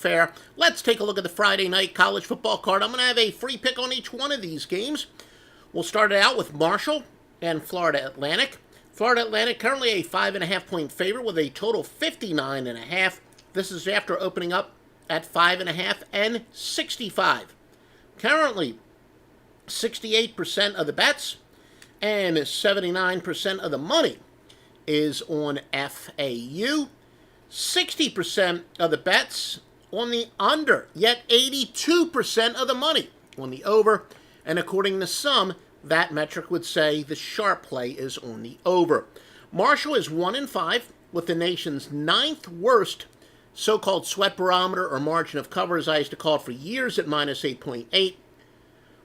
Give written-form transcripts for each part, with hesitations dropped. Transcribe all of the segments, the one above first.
Fair. Let's take a look at the Friday night college football card. I'm going to have a free pick on each one of these games. We'll start it out with Marshall and Florida Atlantic. Florida Atlantic currently a 5.5 point favorite with a total 59.5. This is after opening up at 5.5 and 65. Currently, 68% of the bets and 79% of the money is on FAU. 60% of the bets on the under, yet 82% of the money on the over. And according to some, that metric would say the sharp play is on the over. Marshall is 1-5 with the nation's 9th worst so-called sweat barometer or margin of cover, as I used to call it for years, at minus 8.8.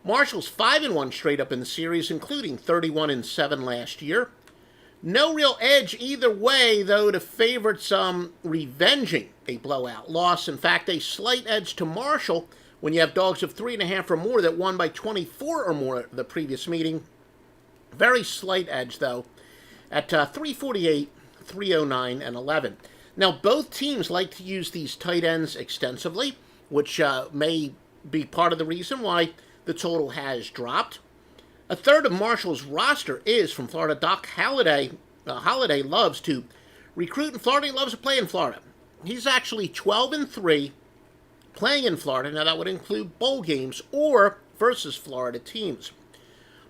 Marshall's 5-1 straight up in the series, including 31-7 last year. No real edge either way, though, to favorites revenging a blowout loss. In fact, a slight edge to Marshall when you have dogs of 3.5 or more that won by 24 or more at the previous meeting. Very slight edge, though, at 348, 309, and 11. Now, both teams like to use these tight ends extensively, which may be part of the reason why the total has dropped. A third of Marshall's roster is from Florida. Doc Holliday loves to recruit in Florida. He loves to play in Florida. He's actually 12-3 playing in Florida. Now, that would include bowl games or versus Florida teams.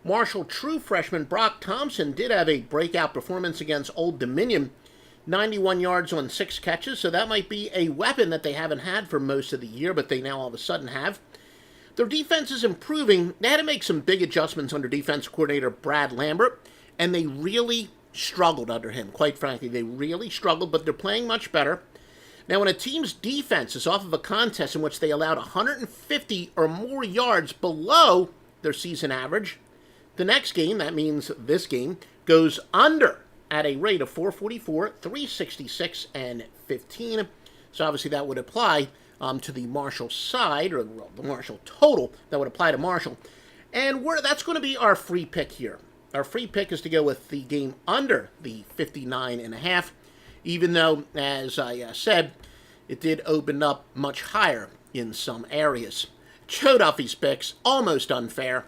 Marshall true freshman Brock Thompson did have a breakout performance against Old Dominion, 91 yards on 6 catches, so that might be a weapon that they haven't had for most of the year, but they now all of a sudden have. Their defense is improving. They had to make some big adjustments under defense coordinator Brad Lambert, and they really struggled under him, quite frankly. They really struggled, but they're playing much better. Now, when a team's defense is off of a contest in which they allowed 150 or more yards below their season average, the next game, that means this game, goes under at a rate of 444, 366, and 15. So obviously that would apply to the Marshall side, or the Marshall total, that would apply to Marshall. And that's going to be our free pick here. Our free pick is to go with the game under the 59.5, even though, as I said, it did open up much higher in some areas. Joe Duffy's picks, almost unfair.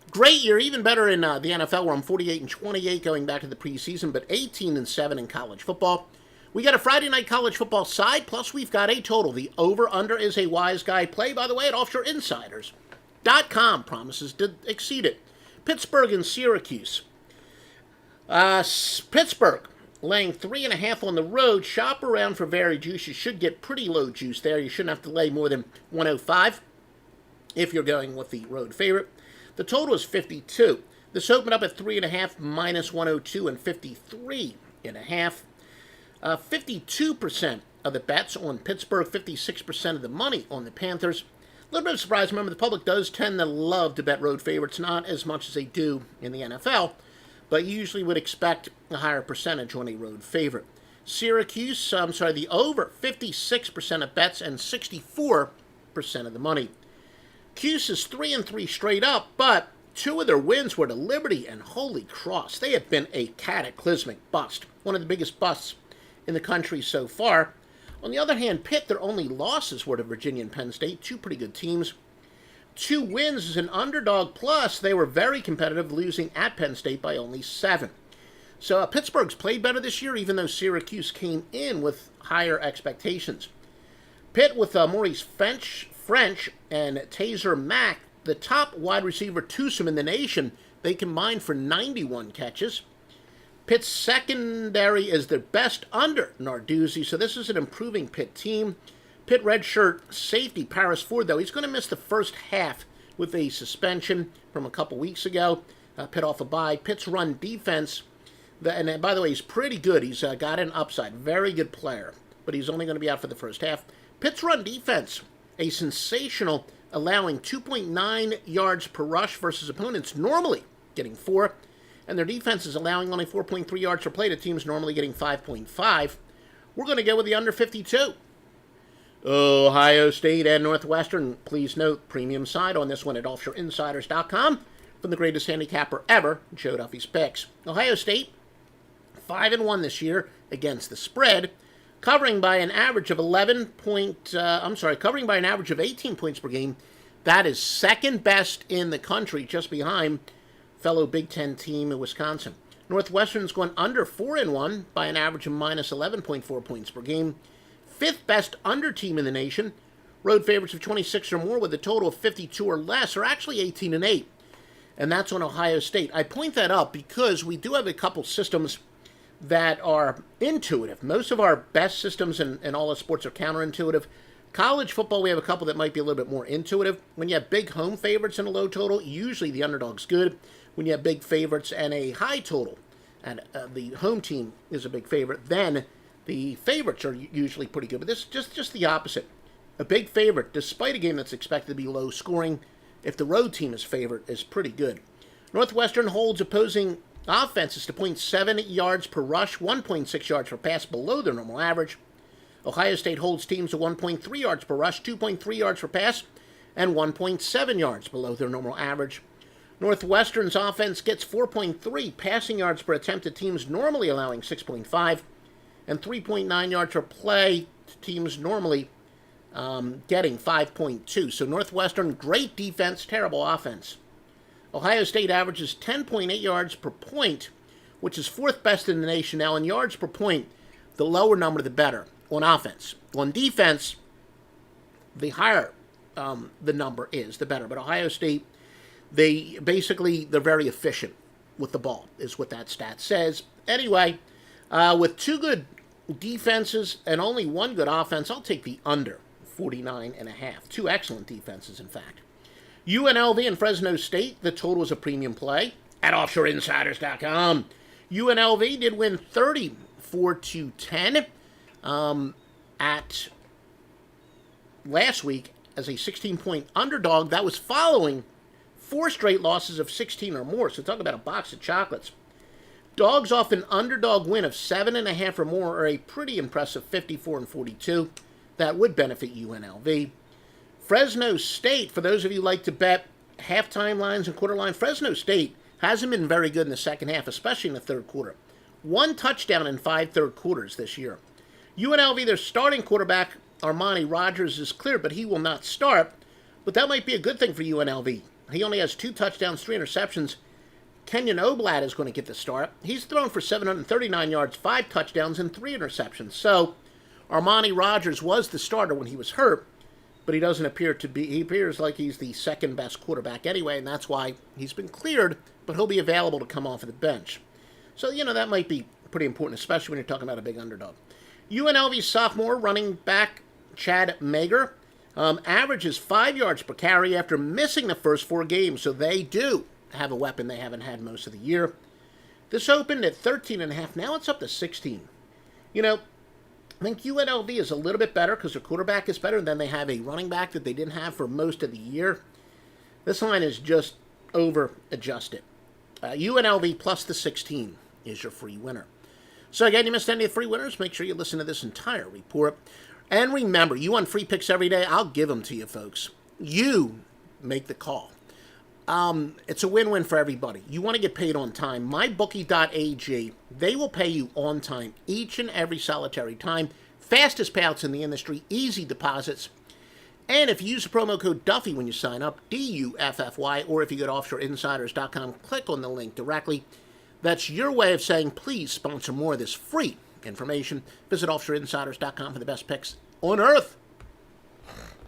Great year, even better in the NFL, where I'm 48-28 going back to the preseason, but 18-7 in college football. We got a Friday night college football side, plus we've got a total. The over-under is a wise guy play, by the way, at offshoreinsiders.com. Promises to exceed it. Pittsburgh and Syracuse. Pittsburgh laying 3.5 on the road. Shop around for varied juice. You should get pretty low juice there. You shouldn't have to lay more than 105 if you're going with the road favorite. The total is 52. This opened up at 3.5, minus 102, and 53.5. 52% of the bets on Pittsburgh, 56% of the money on the Panthers. A little bit of surprise. Remember, the public does tend to love to bet road favorites, not as much as they do in the NFL, but you usually would expect a higher percentage on a road favorite. Syracuse, the over, 56% of bets and 64% of the money. Cuse is 3-3 straight up, but 2 of their wins were to Liberty and Holy Cross. They have been a cataclysmic bust, one of the biggest busts in the country so far. On the other hand, Pitt, their only losses were to Virginia and Penn State, 2 pretty good teams. 2 wins as an underdog, plus they were very competitive, losing at Penn State by only 7. So Pittsburgh's played better this year, even though Syracuse came in with higher expectations. Pitt with Maurice French and Taser Mack, the top wide receiver twosome in the nation, they combined for 91 catches. Pitt's secondary is their best under Narduzzi, so this is an improving Pitt team. Pitt redshirt safety Paris Ford, though, he's going to miss the first half with a suspension from a couple weeks ago. Pitt off a bye. Pitt's run defense, and by the way, he's pretty good. He's got an upside. Very good player, but he's only going to be out for the first half. Pitt's run defense, a sensational, allowing 2.9 yards per rush versus opponents normally getting 4. And their defense is allowing only 4.3 yards per play to teams normally getting 5.5. We're going to go with the under 52. Ohio State and Northwestern. Please note, premium side on this one at offshoreinsiders.com from the greatest handicapper ever, Joe Duffy's picks. Ohio State, 5-1 this year against the spread. covering by an average of covering by an average of 18 points per game. That is second best in the country, just behind fellow Big Ten team in Wisconsin. Northwestern's going under 4-1 by an average of minus 11.4 points per game. Fifth best under team in the nation. Road favorites of 26 or more with a total of 52 or less are actually 18-8. And that's on Ohio State. I point that up because we do have a couple systems that are intuitive. Most of our best systems in all the sports are counterintuitive. College football, we have a couple that might be a little bit more intuitive. When you have big home favorites and a low total, usually the underdog's good. When you have big favorites and a high total, and the home team is a big favorite, then the favorites are usually pretty good. But this is just the opposite. A big favorite, despite a game that's expected to be low scoring, if the road team is favored, is pretty good. Northwestern holds opposing offenses to 0.7 yards per rush, 1.6 yards per pass below their normal average. Ohio State holds teams to 1.3 yards per rush, 2.3 yards per pass, and 1.7 yards below their normal average. Northwestern's offense gets 4.3 passing yards per attempt to teams normally allowing 6.5, and 3.9 yards per play to teams normally getting 5.2. So Northwestern, great defense, terrible offense. Ohio State averages 10.8 yards per point, which is fourth best in the nation. Now, in yards per point, the lower number, the better on offense. On defense, the higher the number is, the better. But Ohio State, they're very efficient with the ball, is what that stat says. Anyway, with two good defenses and only one good offense, I'll take the under 49.5. Two excellent defenses, in fact. UNLV and Fresno State, the total is a premium play at offshoreinsiders.com. UNLV did win 34-10 at last week as a 16-point underdog. That was following 4 straight losses of 16 or more. So talk about a box of chocolates. Dogs off an underdog win of 7.5 or more are a pretty impressive 54-42. That would benefit UNLV. Fresno State, for those of you who like to bet halftime lines and quarter line, Fresno State hasn't been very good in the second half, especially in the third quarter. 1 touchdown in 5 third quarters this year. UNLV, their starting quarterback, Armani Rogers, is clear, but he will not start. But that might be a good thing for UNLV. He only has 2 touchdowns, 3 interceptions. Kenyon Oblad is going to get the start. He's thrown for 739 yards, 5 touchdowns, and 3 interceptions. So Armani Rogers was the starter when he was hurt, but he doesn't appear to be. He appears like he's the second best quarterback anyway, and that's why he's been cleared, but he'll be available to come off of the bench. So, that might be pretty important, especially when you're talking about a big underdog. UNLV sophomore running back Chad Mager averages 5 yards per carry after missing the first 4 games, so they do have a weapon they haven't had most of the year. This opened at 13.5. Now it's up to 16. I think UNLV is a little bit better because their quarterback is better, and then they have a running back that they didn't have for most of the year. This line is just over-adjusted. UNLV plus the 16 is your free winner. So again, you missed any of the free winners, make sure you listen to this entire report. And remember, you want free picks every day? I'll give them to you, folks. You make the call. It's a win-win for everybody. You want to get paid on time. MyBookie.ag, they will pay you on time each and every solitary time. Fastest payouts in the industry, easy deposits. And if you use the promo code Duffy when you sign up, DUFFY, or if you go to offshoreinsiders.com, click on the link directly. That's your way of saying, please sponsor more of this free information. Visit offshoreinsiders.com for the best picks on earth.